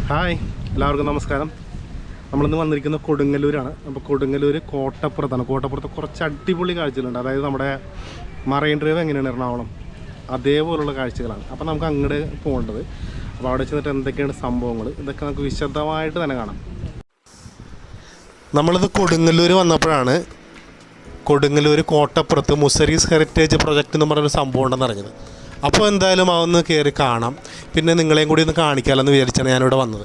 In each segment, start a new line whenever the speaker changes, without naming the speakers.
Hi, എല്ലാവർക്കും നമസ്കാരം. നമ്മളിന്ന് വന്നിരിക്കുന്നത് കൊടുങ്ങല്ലൂരാണ്. അപ്പോൾ കൊടുങ്ങല്ലൂർ കോട്ടപ്പുറത്താണ്. കോട്ടപ്പുറത്ത് കുറച്ച് അടിപൊളി കാഴ്ചകളുണ്ട്. അതായത് നമ്മുടെ മറൈൻ ഡ്രൈവ് എങ്ങനെയാണ് എറണാകുളം, അതേപോലുള്ള കാഴ്ചകളാണ്. അപ്പോൾ നമുക്ക് അങ്ങോട്ട് പോകേണ്ടത്. അപ്പോൾ അവിടെ ചെന്നിട്ട് എന്തൊക്കെയാണ് സംഭവങ്ങൾ, ഇതൊക്കെ നമുക്ക് വിശദമായിട്ട് തന്നെ കാണാം. നമ്മളിത് കൊടുങ്ങല്ലൂർ വന്നപ്പോഴാണ് കൊടുങ്ങല്ലൂർ കോട്ടപ്പുറത്ത് മുസരീസ് ഹെറിറ്റേജ് പ്രൊജക്റ്റ് എന്ന് പറഞ്ഞൊരു സംഭവം ഉണ്ടെന്ന് അറിഞ്ഞത്. അപ്പോൾ എന്തായാലും അതൊന്ന് കയറി കാണാം, പിന്നെ നിങ്ങളെയും കൂടി ഒന്ന് കാണിക്കാമെന്ന് വിചാരിച്ചാണ് ഞാനിവിടെ വന്നത്.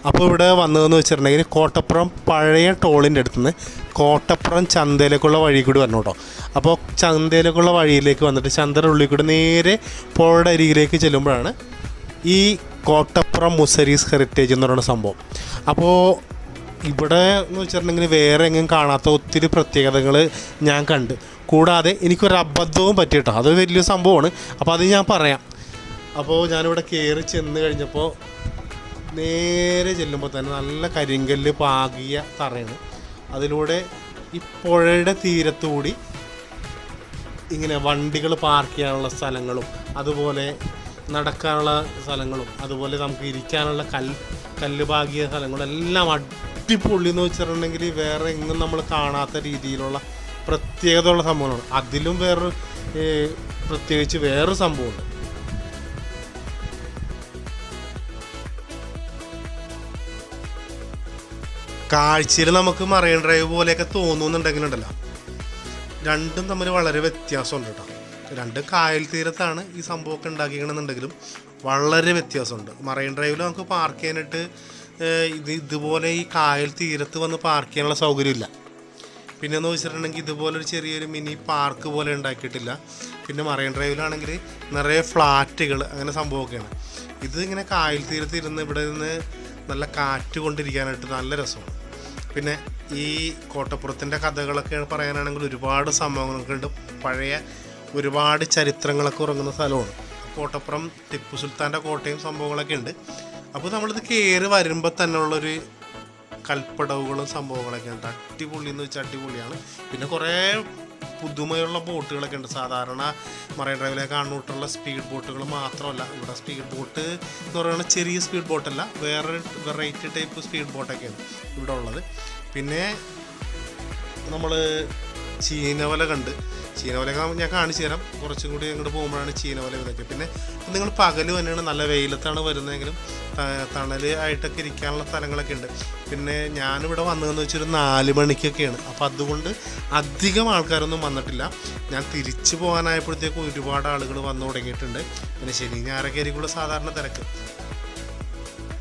അപ്പോൾ ഇവിടെ വന്നതെന്ന് വെച്ചിട്ടുണ്ടെങ്കിൽ കോട്ടപ്പുറം പഴയ ടോളിൻ്റെ അടുത്ത് നിന്ന് കോട്ടപ്പുറം ചന്തയിലേക്കുള്ള വഴി കൂടി വരണം കേട്ടോ. അപ്പോൾ ചന്തയിലേക്കുള്ള വഴിയിലേക്ക് വന്നിട്ട് ചന്തയുടെ ഉള്ളിൽ കൂടി നേരെ പുഴയുടെ അരികിലേക്ക് ചെല്ലുമ്പോഴാണ് ഈ കോട്ടപ്പുറം മുസരീസ് ഹെറിറ്റേജ് എന്ന് പറയുന്ന സംഭവം. അപ്പോൾ ഇവിടെ എന്ന് വെച്ചിട്ടുണ്ടെങ്കിൽ വേറെ എങ്ങും കാണാത്ത ഒത്തിരി പ്രത്യേകതകൾ ഞാൻ കണ്ട്. കൂടാതെ എനിക്കൊരു അബദ്ധവും പറ്റിയിട്ടോ, അത് വലിയ സംഭവമാണ്. അപ്പോൾ അത് ഞാൻ പറയാം. അപ്പോൾ ഞാനിവിടെ കയറി ചെന്ന് കഴിഞ്ഞപ്പോൾ നേരെ ചെല്ലുമ്പോൾ തന്നെ നല്ല കരിങ്കല്ല് പാകിയ തറയാണ്. അതിലൂടെ ഈ പുഴയുടെ തീരത്തുകൂടി ഇങ്ങനെ വണ്ടികൾ പാർക്ക് ചെയ്യാനുള്ള സ്ഥലങ്ങളും അതുപോലെ നടക്കാനുള്ള സ്ഥലങ്ങളും അതുപോലെ നമുക്ക് ഇരിക്കാനുള്ള കല്ല് പാകിയ സ്ഥലങ്ങളും എല്ലാം അടിപൊളി എന്ന് വെച്ചിട്ടുണ്ടെങ്കിൽ വേറെ എങ്ങും നമ്മൾ കാണാത്ത രീതിയിലുള്ള പ്രത്യേകതയുള്ള സംഭവങ്ങളാണ്. അതിലും പ്രത്യേകിച്ച് വേറൊരു സംഭവമുണ്ട്. കാഴ്ചയിൽ നമുക്ക് മറൈൻ ഡ്രൈവ് പോലെയൊക്കെ തോന്നുന്നുണ്ടെങ്കിലുണ്ടല്ലോ, രണ്ടും തമ്മിൽ വളരെ വ്യത്യാസമുണ്ട് കേട്ടോ. രണ്ടും കായൽ തീരത്താണ് ഈ സംഭവമൊക്കെ ഉണ്ടാക്കിക്കണമെന്നുണ്ടെങ്കിലും വളരെ വ്യത്യാസമുണ്ട്. മറൈൻ ഡ്രൈവിൽ നമുക്ക് പാർക്ക് ചെയ്യാനായിട്ട് ഇതുപോലെ ഈ കായൽ തീരത്ത് വന്ന് പാർക്ക് ചെയ്യാനുള്ള സൗകര്യമില്ല. പിന്നെയെന്ന് വെച്ചിട്ടുണ്ടെങ്കിൽ ഇതുപോലൊരു ചെറിയൊരു മിനി പാർക്ക് പോലെ ഉണ്ടാക്കിയിട്ടില്ല. പിന്നെ മറൈൻ ഡ്രൈവിലാണെങ്കിൽ നിറയെ ഫ്ലാറ്റുകൾ അങ്ങനെ സംഭവമൊക്കെയാണ്. ഇത് ഇങ്ങനെ കായൽ തീരത്ത് ഇരുന്ന് ഇവിടെ നിന്ന് നല്ല കാറ്റ് കൊണ്ടിരിക്കാനായിട്ട് നല്ല രസമാണ്. പിന്നെ ഈ കോട്ടപ്പുറത്തിൻ്റെ കഥകളൊക്കെ പറയാനാണെങ്കിൽ ഒരുപാട് സംഭവങ്ങളൊക്കെ ഉണ്ട്. പഴയ ഒരുപാട് ചരിത്രങ്ങളൊക്കെ ഉറങ്ങുന്ന സ്ഥലമാണ് കോട്ടപ്പുറം. ടിപ്പു സുൽത്താൻ്റെ കോട്ടയും സംഭവങ്ങളൊക്കെ ഉണ്ട്. അപ്പോൾ നമ്മളിത് കയറി വരുമ്പോൾ തന്നെ ഉള്ളൊരു കൽപ്പടവുകളും സംഭവങ്ങളൊക്കെ ഉണ്ട്. അടിപൊളി എന്ന് വെച്ചാൽ അടിപൊളിയാണ്. പിന്നെ കുറേ പുതുമയുള്ള ബോട്ടുകളൊക്കെ ഉണ്ട്. സാധാരണ മറൈൻ ഡ്രൈവിലേക്ക് കാണുന്നിട്ടുള്ള സ്പീഡ് ബോട്ടുകൾ മാത്രമല്ല, ഇവിടെ സ്പീഡ് ബോട്ട് എന്ന് പറയുന്നത് ചെറിയ സ്പീഡ് ബോട്ടല്ല, വേറെ വെറൈറ്റി ടൈപ്പ് സ്പീഡ് ബോട്ടൊക്കെയാണ് ഇവിടെ ഉള്ളത്. പിന്നെ നമ്മൾ ചീനവല കണ്ട്, ചീനവലയൊക്കെ ഞാൻ കാണിച്ചു തരാം. കുറച്ചും കൂടി അങ്ങോട്ട് പോകുമ്പോഴാണ് ചീനവല ഇതൊക്കെ. പിന്നെ നിങ്ങൾ പകൽ തന്നെയാണ്, നല്ല വെയിലത്താണ് വരുന്നതെങ്കിലും തണൽ ആയിട്ടൊക്കെ ഇരിക്കാനുള്ള സ്ഥലങ്ങളൊക്കെ ഉണ്ട്. പിന്നെ ഞാനിവിടെ വന്നതെന്ന് വെച്ചൊരു 4 മണിക്കൊക്കെയാണ്. അപ്പോൾ അതുകൊണ്ട് അധികം ആൾക്കാരൊന്നും വന്നിട്ടില്ല. ഞാൻ തിരിച്ചു പോകാനായപ്പോഴത്തേക്കും ഒരുപാട് ആളുകൾ വന്നു തുടങ്ങിയിട്ടുണ്ട്. പിന്നെ ശനി ഞായറൊക്കെ ആയിരിക്കുള്ള സാധാരണ തിരക്ക്.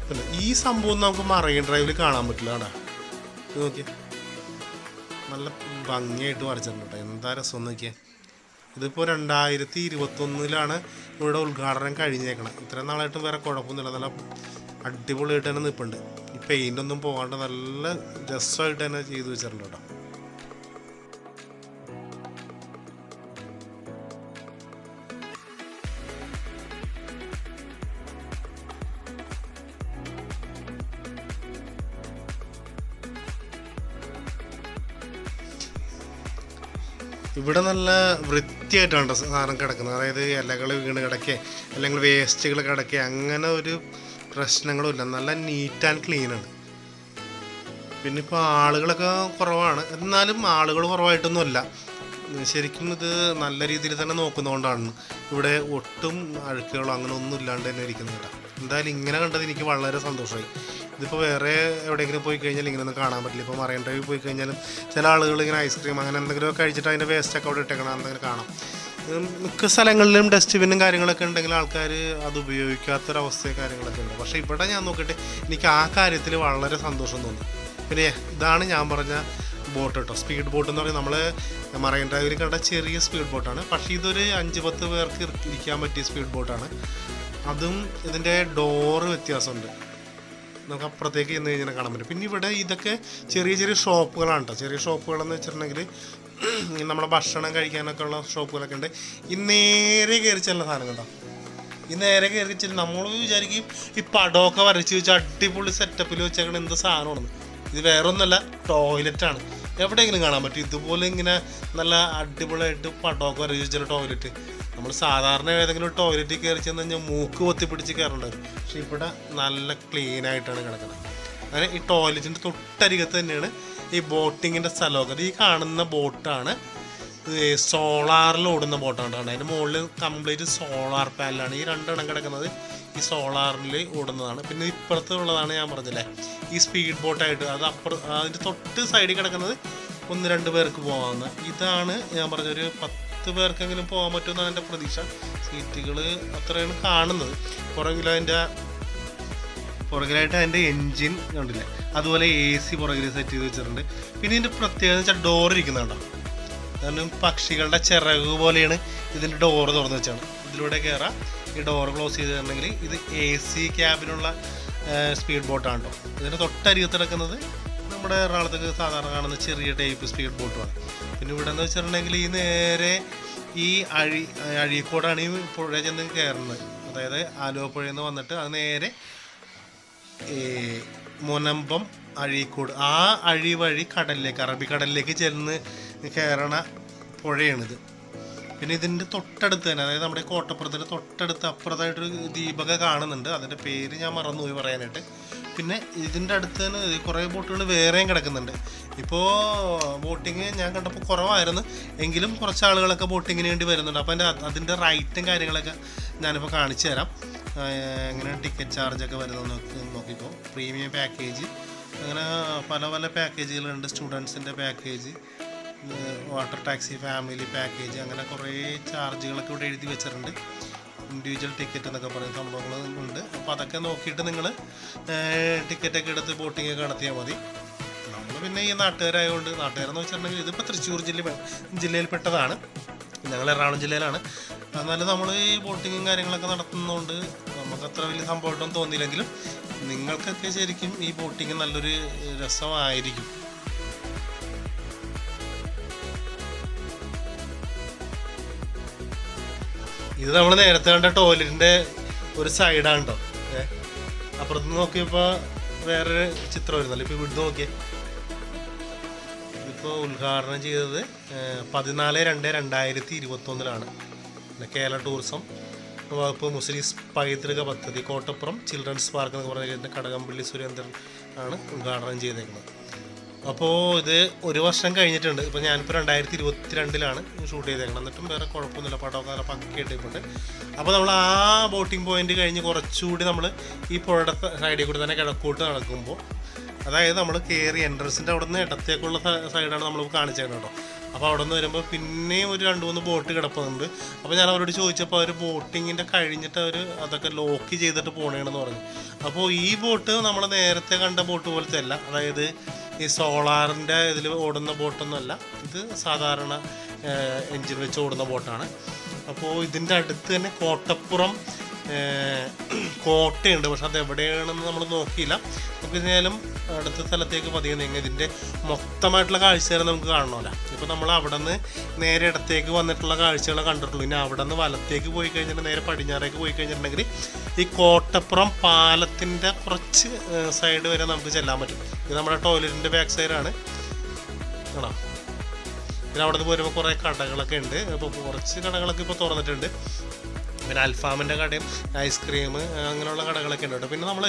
പിന്നെ ഈ സംഭവം നമുക്ക് മറൈൻ ഡ്രൈവിൽ കാണാൻ പറ്റില്ല. കേട്ടോ, ഇത് നോക്കിയേ, നല്ല ഭംഗിയായിട്ട് വരച്ചിട്ടുണ്ട് കേട്ടോ. എന്താ രസം നോക്കിയാൽ. ഇതിപ്പോൾ 2021 ഇവിടെ ഉദ്ഘാടനം കഴിഞ്ഞേക്കണം. ഇത്രയും നാളായിട്ടും വേറെ കുഴപ്പമൊന്നുമില്ല. നല്ല അടിപൊളിയായിട്ട് തന്നെ നിൽപ്പുണ്ട്. ഈ പെയിൻ്റൊന്നും പോകാണ്ട് നല്ല രസമായിട്ട് തന്നെ ചെയ്തു വെച്ചിട്ടുണ്ട് കേട്ടോ. ഇവിടെ നല്ല വൃത്തിയായിട്ടാണ് സാധനം കിടക്കുന്നത്. അതായത് ഇലകൾ വീണ് കിടക്കുക അല്ലെങ്കിൽ വേസ്റ്റുകൾ കിടക്കുക അങ്ങനെ ഒരു പ്രശ്നങ്ങളും ഇല്ല. നല്ല നീറ്റ് ആൻഡ് ക്ലീനാണ്. പിന്നെ ഇപ്പോൾ ആളുകളൊക്കെ കുറവാണ്, എന്നാലും ആളുകൾ കുറവായിട്ടൊന്നുമല്ല. ശരിക്കും ഇത് നല്ല രീതിയിൽ തന്നെ നോക്കുന്നതുകൊണ്ടാണ് ഇവിടെ ഒട്ടും അഴുക്കുകളോ അങ്ങനെ ഒന്നും ഇല്ലാണ്ട് തന്നെ ഇരിക്കുന്നത് കേട്ടോ. എന്തായാലും ഇങ്ങനെ കണ്ടത് എനിക്ക് വളരെ സന്തോഷമായി. ഇതിപ്പോൾ വേറെ എവിടെയെങ്കിലും പോയി കഴിഞ്ഞാൽ ഇങ്ങനെയൊന്നും കാണാൻ പറ്റില്ല. ഇപ്പോൾ മറൈൻ ഡ്രൈവിൽ പോയി കഴിഞ്ഞാലും ചില ആളുകൾ ഇങ്ങനെ ഐസ്ക്രീം അങ്ങനെ എന്തെങ്കിലുമൊക്കെ കഴിച്ചിട്ട് അതിൻ്റെ വേസ്റ്റൊക്കെ അവിടെ ഇട്ടേക്കണം എന്തെങ്കിലും കാണാം. മിക്ക സ്ഥലങ്ങളിലും ഡസ്റ്റ്ബിന്നും കാര്യങ്ങളൊക്കെ ഉണ്ടെങ്കിൽ ആൾക്കാർ അത് ഉപയോഗിക്കാത്തൊരവസ്ഥയും കാര്യങ്ങളൊക്കെ ഉണ്ട്. പക്ഷേ ഇവിടെ ഞാൻ നോക്കിയിട്ട് എനിക്ക് ആ കാര്യത്തിൽ വളരെ സന്തോഷം തോന്നി. പിന്നെ ഇതാണ് ഞാൻ പറഞ്ഞ ബോട്ട് കേട്ടോ, സ്പീഡ് ബോട്ട് എന്ന് പറഞ്ഞാൽ നമ്മൾ മറൈൻ ഡ്രൈവിൽ കണ്ട ചെറിയ സ്പീഡ് ബോട്ടാണ്. പക്ഷേ ഇതൊരു 5-10 പേർക്ക് ഇരിക്കാൻ പറ്റിയ സ്പീഡ് ബോട്ടാണ്. അതും ഇതിൻ്റെ ഡോറ് വ്യത്യാസമുണ്ട്. നമുക്ക് അപ്പുറത്തേക്ക് ചെന്ന് കഴിഞ്ഞാൽ കാണാൻ പറ്റും. പിന്നെ ഇവിടെ ഇതൊക്കെ ചെറിയ ചെറിയ ഷോപ്പുകളാണ് കേട്ടോ. ചെറിയ ഷോപ്പുകളെന്ന് വെച്ചിട്ടുണ്ടെങ്കിൽ നമ്മളെ ഭക്ഷണം കഴിക്കാനൊക്കെ ഉള്ള ഷോപ്പുകളൊക്കെ ഉണ്ട്. ഈ നേരെ കയറി ചെല്ലുന്ന സാധനം കേട്ടോ. ഈ നേരെ കയറി ചെല്ലും നമ്മൾ വിചാരിക്കും ഈ പടമൊക്കെ വരച്ച് വെച്ച് അടിപൊളി സെറ്റപ്പിൽ വെച്ചേക്കണ എന്ത് സാധനമാണെന്ന്. ഇത് വേറെ ഒന്നുമല്ല, ടോയ്ലറ്റാണ്. എവിടെയെങ്കിലും കാണാൻ പറ്റും ഇതുപോലെ ഇങ്ങനെ നല്ല അടിപൊളിയായിട്ട് പടമൊക്കെ വരച്ചിട്ടുള്ള ടോയ്ലറ്റ്. നമ്മൾ സാധാരണ ഏതെങ്കിലും ടോയ്ലറ്റിൽ കയറി ചെന്ന് കഴിഞ്ഞാൽ മൂക്ക് പൊത്തിപ്പിടിച്ച് കയറേണ്ടത്. പക്ഷെ ഇവിടെ നല്ല ക്ലീൻ ആയിട്ടാണ് കിടക്കുന്നത്. അങ്ങനെ ഈ ടോയ്ലറ്റിൻ്റെ തൊട്ടരികത്ത് തന്നെയാണ് ഈ ബോട്ടിങ്ങിൻ്റെ സ്ഥലമൊക്കെ. ഈ കാണുന്ന ബോട്ടാണ് സോളാറിൽ ഓടുന്ന ബോട്ടാണ്. അതിൻ്റെ മുകളിൽ കംപ്ലീറ്റ് സോളാർ പാനലാണ്. ഈ രണ്ടെണ്ണം കിടക്കുന്നത് ഈ സോളാറിൽ ഓടുന്നതാണ്. പിന്നെ ഇപ്പുറത്തുള്ളതാണ് ഞാൻ പറഞ്ഞില്ലേ ഈ സ്പീഡ് ബോട്ടായിട്ട്. അത് അതിൻ്റെ തൊട്ട് സൈഡിൽ കിടക്കുന്നത് 1-2 പേർക്ക് പോകാവുന്ന. ഇതാണ് ഞാൻ പറഞ്ഞൊരു 10 പേർക്കെങ്കിലും പോകാൻ പറ്റുമെന്നാണ് എൻ്റെ പ്രതീക്ഷ. സീറ്റുകൾ അത്രയാണ് കാണുന്നത്. പുറകിലായിട്ട് അതിൻ്റെ എൻജിൻ കണ്ടില്ലേ, അതുപോലെ AC പുറകിൽ സെറ്റ് ചെയ്ത് വെച്ചിട്ടുണ്ട്. പിന്നെ ഇതിൻ്റെ പ്രത്യേകത വെച്ചാൽ ഡോർ ഇരിക്കുന്നുണ്ടോ, കാരണം പക്ഷികളുടെ ചിറക് പോലെയാണ് ഇതിൻ്റെ ഡോറ് തുറന്ന് വെച്ചാണ്. ഇതിലൂടെ കയറാം. ഈ ഡോർ ക്ലോസ് ചെയ്തിട്ടുണ്ടെങ്കിൽ ഇത് AC ക്യാബിനുള്ള സ്പീഡ് ബോട്ടാണ് കേട്ടോ. ഇതിൻ്റെ തൊട്ടരികത്ത് കിടക്കുന്നത് നമ്മുടെ എറണാകുളത്തൊക്കെ സാധാരണ കാണുന്ന ചെറിയ ടൈപ്പ് സ്പീഡ് ബോട്ടുമാണ്. പിന്നെ ഇവിടെ എന്ന് വെച്ചിട്ടുണ്ടെങ്കിൽ ഈ നേരെ ഈ അഴീക്കോടാണ് ഈ പുഴ ചെന്ന് കയറുന്നത്. അതായത് ആലുവ പുഴയിൽ നിന്ന് വന്നിട്ട് അത് നേരെ മുനമ്പം അഴീക്കോട് ആ അഴി വഴി കടലിലേക്ക്, അറബിക്കടലിലേക്ക് ചെന്ന് കയറണ പുഴയാണിത്. പിന്നെ ഇതിൻ്റെ തൊട്ടടുത്ത് തന്നെ, അതായത് നമ്മുടെ കോട്ടപ്പുറത്തിൻ്റെ തൊട്ടടുത്ത് അപ്പുറത്തായിട്ടൊരു ദീപക കാണുന്നുണ്ട്. അതിൻ്റെ പേര് ഞാൻ മറന്നുപോയി പറയാനായിട്ട്. പിന്നെ ഇതിൻ്റെ അടുത്ത് തന്നെ കുറേ ബോട്ടുകൾ വേറെയും കിടക്കുന്നുണ്ട്. ഇപ്പോൾ ബോട്ടിങ് ഞാൻ കണ്ടപ്പോൾ കുറവായിരുന്നു, എങ്കിലും കുറച്ച് ആളുകളൊക്കെ ബോട്ടിങ്ങിന് വേണ്ടി വരുന്നുണ്ട്. അപ്പോൾ അതിൻ്റെ റൈറ്റും കാര്യങ്ങളൊക്കെ ഞാനിപ്പോൾ കാണിച്ചു തരാം. എങ്ങനെ ടിക്കറ്റ് ചാർജൊക്കെ വരുന്നത് നോക്കിക്കോ. പ്രീമിയം പാക്കേജ്, അങ്ങനെ പല പല പാക്കേജുകളുണ്ട്. സ്റ്റുഡൻസിൻ്റെ package, water taxi, family package, അങ്ങനെ കുറേ ചാർജുകളൊക്കെ ഇവിടെ എഴുതി വെച്ചിട്ടുണ്ട്. ഇൻഡിവിജ്വൽ ടിക്കറ്റ് എന്നൊക്കെ പറയുന്ന സംഭവങ്ങൾ ഉണ്ട്. അപ്പോൾ അതൊക്കെ നോക്കിയിട്ട് നിങ്ങൾ ടിക്കറ്റൊക്കെ എടുത്ത് ബോട്ടിങ്ങൊക്കെ നടത്തിയാൽ മതി. നമ്മൾ പിന്നെ ഈ നാട്ടുകാരായതുകൊണ്ട്, നാട്ടുകാരെന്ന് വെച്ചിട്ടുണ്ടെങ്കിൽ ഇതിപ്പോൾ തൃശ്ശൂർ ജില്ലയിൽപ്പെട്ടതാണ്, ഞങ്ങൾ എറണാകുളം ജില്ലയിലാണ്. എന്നാലും നമ്മൾ ഈ ബോട്ടിങ്ങും കാര്യങ്ങളൊക്കെ നടത്തുന്നതുകൊണ്ട് നമുക്ക് അത്ര വലിയ സംഭവമായിട്ടൊന്നും തോന്നിയില്ലെങ്കിലും നിങ്ങൾക്കൊക്കെ ശരിക്കും ഈ ബോട്ടിങ് നല്ലൊരു രസമായിരിക്കും. ഇത് നമ്മൾ നേരത്തെ കണ്ട ടോയ്ലറ്റിൻ്റെ ഒരു സൈഡാണ് കേട്ടോ. അപ്പുറത്ത് നോക്കിയപ്പോൾ വേറൊരു ചിത്രം വരുന്നല്ലോ. ഇപ്പോൾ ഇവിടുന്ന് നോക്കിയേ, ഇതിപ്പോൾ ഉദ്ഘാടനം ചെയ്തത് 14/2/2021 കേരള ടൂറിസം വകുപ്പ് മുസ്ലിം പൈതൃക പദ്ധതി കോട്ടപ്പുറം ചിൽഡ്രൻസ് പാർക്ക് എന്ന് പറഞ്ഞ കടകംപള്ളി സുരേന്ദ്രൻ ആണ് ഉദ്ഘാടനം ചെയ്തേക്കുന്നത്. അപ്പോൾ ഇത് 1 വർഷം കഴിഞ്ഞിട്ടുണ്ട്. ഇപ്പോൾ ഞാനിപ്പോൾ 2022 ഷൂട്ട് ചെയ്തേക്കണം. എന്നിട്ടും വേറെ കുഴപ്പമൊന്നുമില്ല, പടമൊക്കെ നല്ല പക്കയായിട്ടുണ്ട്. അപ്പോൾ നമ്മൾ ആ ബോട്ടിംഗ് പോയിന്റ് കഴിഞ്ഞ് കുറച്ചുകൂടി നമ്മൾ ഈ പുഴയുടെ സൈഡിൽ കൂടി തന്നെ കിഴക്കോട്ട് നടക്കുമ്പോൾ, അതായത് നമ്മൾ കയറി എൻട്രൻസിൻ്റെ അവിടെ നിന്ന് ഇടത്തേക്കുള്ള സൈഡാണ് നമ്മൾ കാണിച്ചേക്കണം കേട്ടോ. അപ്പോൾ അവിടെ നിന്ന് വരുമ്പോൾ പിന്നെയും ഒരു 2-3 ബോട്ട് കിടപ്പുന്നുണ്ട്. അപ്പോൾ ഞാൻ അവരോട് ചോദിച്ചപ്പോൾ അവർ ബോട്ടിങ്ങിൻ്റെ കഴിഞ്ഞിട്ട് അതൊക്കെ ലോക്ക് ചെയ്തിട്ട് പോകണമെന്ന് പറഞ്ഞു. അപ്പോൾ ഈ ബോട്ട് നമ്മൾ നേരത്തെ കണ്ട ബോട്ട് പോലത്തെ അല്ല, അതായത് ഈ സോളാറിൻ്റെ ഇതിൽ ഓടുന്ന ബോട്ടൊന്നുമല്ല. ഇത് സാധാരണ എൻജിൻ വെച്ച് ഓടുന്ന ബോട്ടാണ്. അപ്പോൾ ഇതിൻ്റെ അടുത്ത് തന്നെ കോട്ടപ്പുറം കോട്ടയുണ്ട്. പക്ഷെ അത് എവിടെയാണെന്ന് നമ്മൾ നോക്കിയില്ല. നമുക്ക് ഇതിനാലും അടുത്ത സ്ഥലത്തേക്ക് പതിയെ നീങ്ങി ഇതിൻ്റെ മൊത്തമായിട്ടുള്ള കാഴ്ചകൾ നമുക്ക് കാണണമല്ലോ. ഇപ്പോൾ നമ്മൾ അവിടെ നിന്ന് നേരെ ഇടത്തേക്ക് വന്നിട്ടുള്ള കാഴ്ചകൾ കണ്ടിട്ടുള്ളൂ. ഇനി അവിടെ നിന്ന് വലത്തേക്ക് പോയി കഴിഞ്ഞിട്ട് നേരെ പടിഞ്ഞാറേക്ക് പോയി കഴിഞ്ഞിട്ടുണ്ടെങ്കിൽ ഈ കോട്ടപ്പുറം പാലത്തിൻ്റെ കുറച്ച് സൈഡ് വരെ നമുക്ക് ചെല്ലാൻ പറ്റും. ഇത് നമ്മുടെ ടോയ്ലറ്റിൻ്റെ ബാക്ക് സൈഡാണ് ആണോ. പിന്നെ അവിടെ നിന്ന് പോരുമ്പോൾ കുറേ കടകളൊക്കെ ഉണ്ട്. അപ്പോൾ കുറച്ച് കടകളൊക്കെ ഇപ്പോൾ തുറന്നിട്ടുണ്ട്. പിന്നെ അൽഫാമിൻ്റെ കടയും ഐസ്ക്രീം അങ്ങനെയുള്ള കടകളൊക്കെ ഉണ്ട് കേട്ടോ. പിന്നെ നമ്മൾ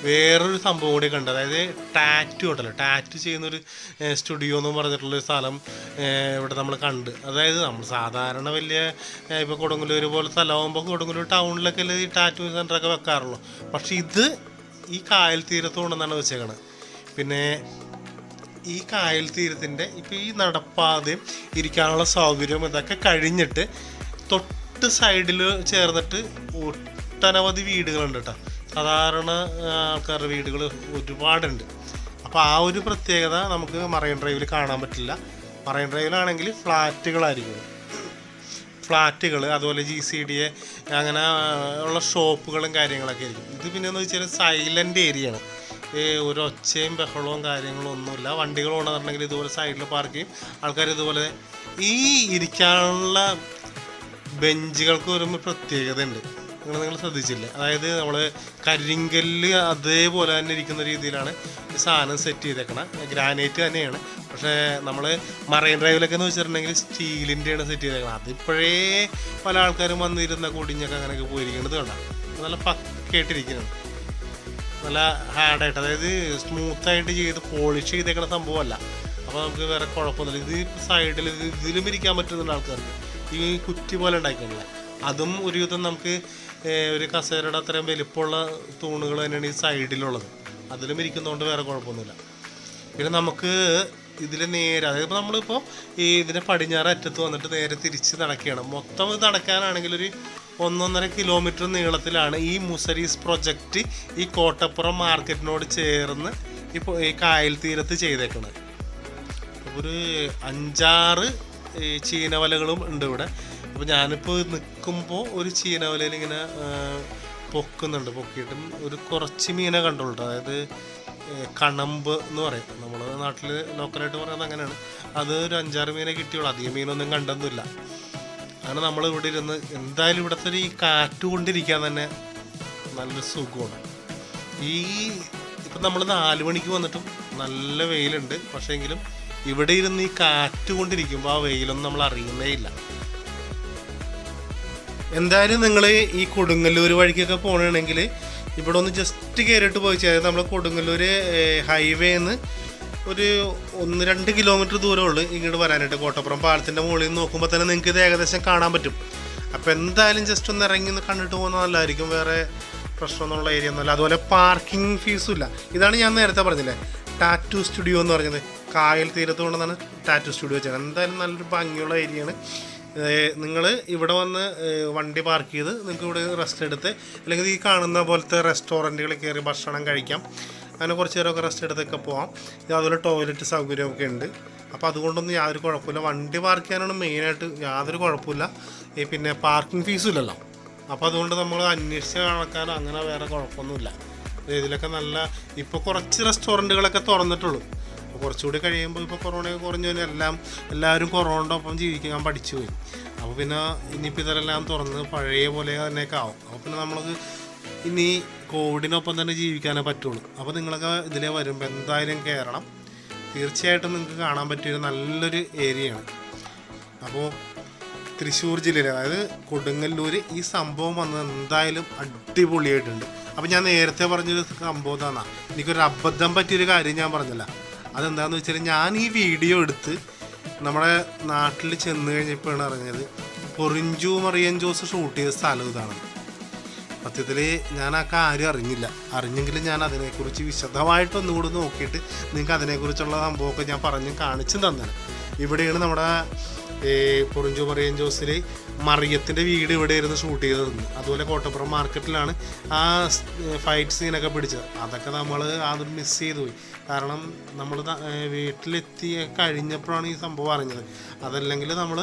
വേറൊരു സംഭവം കൂടി കണ്ടു, അതായത് ടാറ്റു ഉണ്ടല്ലോ, ടാറ്റു ചെയ്യുന്നൊരു സ്റ്റുഡിയോ എന്ന് പറഞ്ഞിട്ടുള്ളൊരു സ്ഥലം ഇവിടെ നമ്മൾ കണ്ട്. അതായത് നമ്മൾ സാധാരണ വലിയ ഇപ്പോൾ കൊടുങ്ങല്ലൂർ പോലെ സ്ഥലമാകുമ്പോൾ കൊടുങ്ങല്ലൂർ ടൗണിലൊക്കെ അല്ലേ ഈ ടാറ്റു സെൻ്ററൊക്കെ വെക്കാറുള്ളൂ. പക്ഷേ ഇത് ഈ കായൽ തീരത്തുകൊണ്ടെന്നാണ് വെച്ചേക്കണത്. പിന്നെ ഈ കായൽ തീരത്തിൻ്റെ ഇപ്പോൾ ഈ നടപ്പാതയും ഇരിക്കാനുള്ള സൗകര്യവും ഇതൊക്കെ കഴിഞ്ഞിട്ട് തൊട്ട് സൈഡിൽ ചേർന്നിട്ട് ഒട്ടനവധി വീടുകളുണ്ട് കേട്ടോ. സാധാരണ ആൾക്കാരുടെ വീടുകൾ ഒരുപാടുണ്ട്. അപ്പോൾ ആ ഒരു പ്രത്യേകത നമുക്ക് മറൈൻ ഡ്രൈവിൽ കാണാൻ പറ്റില്ല. മറൈൻ ഡ്രൈവിലാണെങ്കിൽ ഫ്ലാറ്റുകൾ അതുപോലെ GCDA അങ്ങനെ ഉള്ള ഷോപ്പുകളും കാര്യങ്ങളൊക്കെ ആയിരിക്കും. ഇത് പിന്നെയെന്ന് വെച്ചാൽ സൈലൻ്റ് ഏരിയയാണ്. ഒരു ഒച്ചയും ബഹളവും കാര്യങ്ങളും ഒന്നുമില്ല. വണ്ടികൾ കൊണ്ടുവന്നിട്ടുണ്ടെങ്കിൽ ഇതുപോലെ സൈഡിൽ പാർക്ക് ചെയ്യും. ആൾക്കാർ ഇതുപോലെ ഈ ഇരിക്കാനുള്ള ബെഞ്ചുകൾക്ക് ഒരു പ്രത്യേകത ഉണ്ട്, നിങ്ങൾ ശ്രദ്ധിച്ചില്ല? അതായത് നമ്മൾ കരിങ്കല്ല് അതേപോലെ തന്നെ ഇരിക്കുന്ന രീതിയിലാണ് സാധനം സെറ്റ് ചെയ്തേക്കണം. ഗ്രാനൈറ്റ് തന്നെയാണ്, പക്ഷേ നമ്മൾ മറൈൻ ഡ്രൈവിലൊക്കെ എന്ന് വെച്ചിട്ടുണ്ടെങ്കിൽ സ്റ്റീലിൻ്റെയാണ് സെറ്റ് ചെയ്തേക്കുന്നത്. അതിപ്പോഴേ പല ആൾക്കാരും വന്നിരുന്ന കൊടിഞ്ഞൊക്കെ അങ്ങനെയൊക്കെ പോയിരിക്കുന്നത് കണ്ട നല്ല പക്കയായിട്ടിരിക്കുന്നത്, നല്ല ഹാർഡായിട്ട്, അതായത് സ്മൂത്തായിട്ട് ചെയ്ത് പോളിഷ് ചെയ്തേക്കുന്ന സംഭവമല്ല. അപ്പോൾ നമുക്ക് വേറെ കുഴപ്പമൊന്നുമില്ല. ഇത് സൈഡിൽ ഇതിലും ഇരിക്കാൻ പറ്റുന്നുണ്ട് ആൾക്കാർക്ക്. ഈ കുറ്റി പോലെ ഉണ്ടാക്കിയിട്ടില്ല. അതും ഒരു വിധം നമുക്ക് ഒരു കസേരയുടെ അത്രയും വലിപ്പമുള്ള തൂണുകൾ തന്നെയാണ് ഈ സൈഡിലുള്ളത്. അതിലും ഇരിക്കുന്നതുകൊണ്ട് വേറെ കുഴപ്പമൊന്നുമില്ല. പിന്നെ നമുക്ക് ഇതിൽ നേരെ, അതായത് ഇപ്പോൾ നമ്മളിപ്പോൾ ഈ ഇതിൻ്റെ പടിഞ്ഞാറ് അറ്റത്ത് വന്നിട്ട് നേരെ തിരിച്ച് നടക്കുകയാണ്. മൊത്തം ഇത് നടക്കാനാണെങ്കിൽ ഒരു 1.5 കിലോമീറ്റർ നീളത്തിലാണ് ഈ മുസരീസ് പ്രൊജക്റ്റ് ഈ കോട്ടപ്പുറം മാർക്കറ്റിനോട് ചേർന്ന് ഇപ്പോൾ ഈ കായൽ തീരത്ത് ചെയ്തേക്കുന്നത്. ഒരു 5-6 ചീനവലകളും ഉണ്ട് ഇവിടെ. അപ്പോൾ ഞാനിപ്പോൾ നിൽക്കുമ്പോൾ ഒരു ചീനവലയിൽ ഇങ്ങനെ പൊക്കുന്നുണ്ട്. പൊക്കിയിട്ടും ഒരു കുറച്ച് മീനെ കണ്ടുള്ളൂ. അതായത് കണമ്പ് എന്ന് പറയും, നമ്മുടെ നാട്ടിൽ ലോക്കലായിട്ട് പറയുന്നത് അങ്ങനെയാണ്. അത് ഒരു 5-6 മീനെ കിട്ടിയുള്ളൂ, അധികം മീനൊന്നും കണ്ടൊന്നുമില്ല. അങ്ങനെ നമ്മൾ ഇവിടെ ഇരുന്ന് എന്തായാലും ഇവിടുത്തെ ഈ കാറ്റ് കൊണ്ടിരിക്കാൻ തന്നെ നല്ലൊരു സുഖമാണ്. ഇപ്പം നമ്മൾ 4 മണിക്ക് വന്നിട്ടും നല്ല വെയിലുണ്ട്. പക്ഷേ എങ്കിലും ഇവിടെ ഇരുന്ന് ഈ കാറ്റ് കൊണ്ടിരിക്കുമ്പോൾ ആ വെയിലൊന്നും നമ്മൾ അറിയുന്നേ ഇല്ല. എന്തായാലും നിങ്ങൾ ഈ കൊടുങ്ങല്ലൂർ വഴിക്കൊക്കെ പോകണമെങ്കിൽ ഇവിടെ ഒന്ന് ജസ്റ്റ് കയറിയിട്ട് പോയി. അതായത് നമ്മൾ കൊടുങ്ങല്ലൂർ ഹൈവേന്ന് ഒരു 1-2 കിലോമീറ്റർ ദൂരമുള്ളൂ ഇങ്ങോട്ട് വരാനായിട്ട്. കോട്ടപ്പുറം പാലത്തിൻ്റെ മുകളിൽ നിന്ന് നോക്കുമ്പോൾ തന്നെ നിങ്ങൾക്ക് ഇത് ഏകദേശം കാണാൻ പറ്റും. അപ്പോൾ എന്തായാലും ജസ്റ്റ് ഒന്ന് ഇറങ്ങി ഒന്ന് കണ്ടിട്ട് പോകുന്നത് നല്ലതായിരിക്കും. വേറെ പ്രശ്നമൊന്നുള്ള ഏരിയ ഒന്നുമല്ല. അതുപോലെ പാർക്കിംഗ് ഫീസും ഇല്ല. ഇതാണ് ഞാൻ നേരത്തെ പറഞ്ഞില്ലേ ടാറ്റു സ്റ്റുഡിയോ എന്ന് പറഞ്ഞത്. കായൽ തീരത്ത് കൊണ്ടുവന്നാണ് ടാറ്റു സ്റ്റുഡിയോ ചെയ്യുന്നത്. എന്തായാലും നല്ലൊരു ഭംഗിയുള്ള ഏരിയയാണ്. നിങ്ങൾ ഇവിടെ വന്ന് വണ്ടി പാർക്ക് ചെയ്ത് നിങ്ങൾക്ക് ഇവിടെ റെസ്റ്റ് എടുത്ത്, അല്ലെങ്കിൽ ഈ കാണുന്ന പോലത്തെ റെസ്റ്റോറൻറ്റുകളിൽ കയറി ഭക്ഷണം കഴിക്കാം. അങ്ങനെ കുറച്ച് നേരമൊക്കെ റെസ്റ്റ് എടുത്തൊക്കെ പോകാം. അതുപോലെ ടോയ്ലറ്റ് സൗകര്യമൊക്കെ ഉണ്ട്. അപ്പോൾ അതുകൊണ്ടൊന്നും യാതൊരു കുഴപ്പമില്ല. വണ്ടി പാർക്ക് ചെയ്യാനാണ് മെയിനായിട്ട്, യാതൊരു കുഴപ്പമില്ല. പിന്നെ പാർക്കിംഗ് ഫീസും ഇല്ലല്ലോ. അപ്പോൾ അതുകൊണ്ട് നമ്മൾ അന്വേഷിച്ച് കണക്കാനോ അങ്ങനെ വേറെ കുഴപ്പമൊന്നുമില്ല. ഇതിലൊക്കെ നല്ല, ഇപ്പോൾ കുറച്ച് റെസ്റ്റോറൻറ്റുകളൊക്കെ തുറന്നിട്ടുള്ളൂ. അപ്പോൾ കുറച്ചുകൂടി കഴിയുമ്പോൾ ഇപ്പോൾ കൊറോണയൊക്കെ കുറഞ്ഞു കഴിഞ്ഞാൽ എല്ലാവരും കൊറോണയുടെ ഒപ്പം ജീവിക്കാൻ പഠിച്ചു പോയി. അപ്പോൾ പിന്നെ ഇനിയിപ്പോൾ ഇതെല്ലാം തുറന്ന് പഴയ പോലെ തന്നെയൊക്കെ ആവും. അപ്പോൾ പിന്നെ നമ്മൾക്ക് ഇനി കോവിഡിനൊപ്പം തന്നെ ജീവിക്കാനേ പറ്റുള്ളൂ. അപ്പോൾ നിങ്ങളൊക്കെ ഇതിലേ വരുമ്പോൾ എന്തായാലും കയറണം. തീർച്ചയായിട്ടും നിങ്ങൾക്ക് കാണാൻ പറ്റിയൊരു നല്ലൊരു ഏരിയയാണ്. അപ്പോൾ തൃശ്ശൂർ ജില്ലയിൽ, അതായത് കൊടുങ്ങല്ലൂർ, ഈ സംഭവം വന്നത് എന്തായാലും അടിപൊളിയായിട്ടുണ്ട്. അപ്പോൾ ഞാൻ നേരത്തെ പറഞ്ഞൊരു സംഭവം തന്നെ, എനിക്കൊരു അബദ്ധം പറ്റിയൊരു കാര്യം ഞാൻ പറഞ്ഞില്ല. അതെന്താണെന്ന് വെച്ചാൽ, ഞാൻ ഈ വീഡിയോ എടുത്ത് നമ്മുടെ നാട്ടിൽ ചെന്ന് കഴിഞ്ഞപ്പോഴാണ് അറിഞ്ഞത് പൊറിഞ്ചു മറിയൻ ജോസ് ഷൂട്ട് ചെയ്ത സ്ഥലം ഇതാണ്. സത്യത്തിൽ ഞാൻ ആ കാര്യം അറിഞ്ഞെങ്കിലും ഞാൻ അതിനെക്കുറിച്ച് വിശദമായിട്ടൊന്നുകൂടി നോക്കിയിട്ട് നിങ്ങൾക്ക് അതിനെക്കുറിച്ചുള്ള സംഭവമൊക്കെ ഞാൻ പറഞ്ഞ് കാണിച്ചു തന്നെ. ഇവിടെയാണ് നമ്മുടെ പൊറിഞ്ചു മറിയൻ ജോസിൽ മറിയത്തിൻ്റെ വീട് ഇവിടെ ഇരുന്ന് ഷൂട്ട് ചെയ്തതെന്ന്. അതുപോലെ കോട്ടപ്പുറം മാർക്കറ്റിലാണ് ആ ഫൈറ്റ് സീനൊക്കെ പിടിച്ചത്. അതൊക്കെ നമ്മൾ അത് മിസ് ചെയ്തു പോയി. കാരണം നമ്മൾ വീട്ടിലെത്തി കഴിഞ്ഞപ്പോഴാണ് ഈ സംഭവം അറിഞ്ഞത്. അതല്ലെങ്കിൽ നമ്മൾ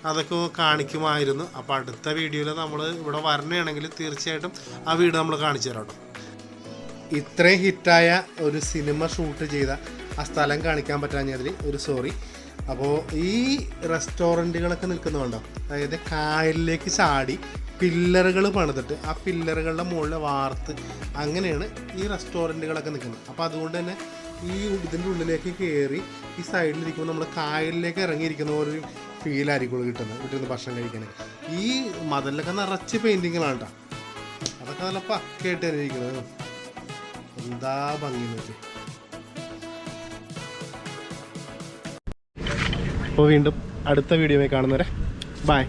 അതൊക്കെ കാണിക്കുമായിരുന്നു. അപ്പോൾ അടുത്ത വീഡിയോയിൽ നമ്മൾ ഇവിടെ വരണയാണെങ്കിൽ തീർച്ചയായിട്ടും ആ വീട് നമ്മൾ കാണിച്ചു തരാം കേട്ടോ. ഇത്രയും ഹിറ്റായ ഒരു സിനിമ ഷൂട്ട് ചെയ്ത ആ സ്ഥലം കാണിക്കാൻ പറ്റാഞ്ഞതിൽ ഒരു സോറി. അപ്പോൾ ഈ റെസ്റ്റോറൻറ്റുകളൊക്കെ നിൽക്കുന്നുണ്ടോ, അതായത് കായലിലേക്ക് ചാടി പില്ലറുകൾ പണിതിട്ട് ആ പില്ലറുകളുടെ മുകളിൽ വാർത്ത് അങ്ങനെയാണ് ഈ റെസ്റ്റോറൻറ്റുകളൊക്കെ നിൽക്കുന്നത്. അപ്പോൾ അതുകൊണ്ട് തന്നെ ഈ ഇതിൻ്റെ ഉള്ളിലേക്ക് കയറി ഈ സൈഡിലിരിക്കുമ്പോൾ നമ്മൾ കായലിലേക്ക് ഇറങ്ങിയിരിക്കുന്ന ഒരു ഫീലായിരിക്കും കിട്ടുന്നത് ഭക്ഷണം കഴിക്കാൻ. ഈ മതിലൊക്കെ നിറച്ച് പെയിൻറ്റിങ്ങുകളാണ് കേട്ടോ. അതൊക്കെ നല്ല പക്കയായിട്ട് തന്നെ ഇരിക്കുന്നത്. എന്താ ഭംഗി നോക്കി. അപ്പോൾ വീണ്ടും അടുത്ത വീഡിയോയിൽ കാണുന്നവരെ ബൈ.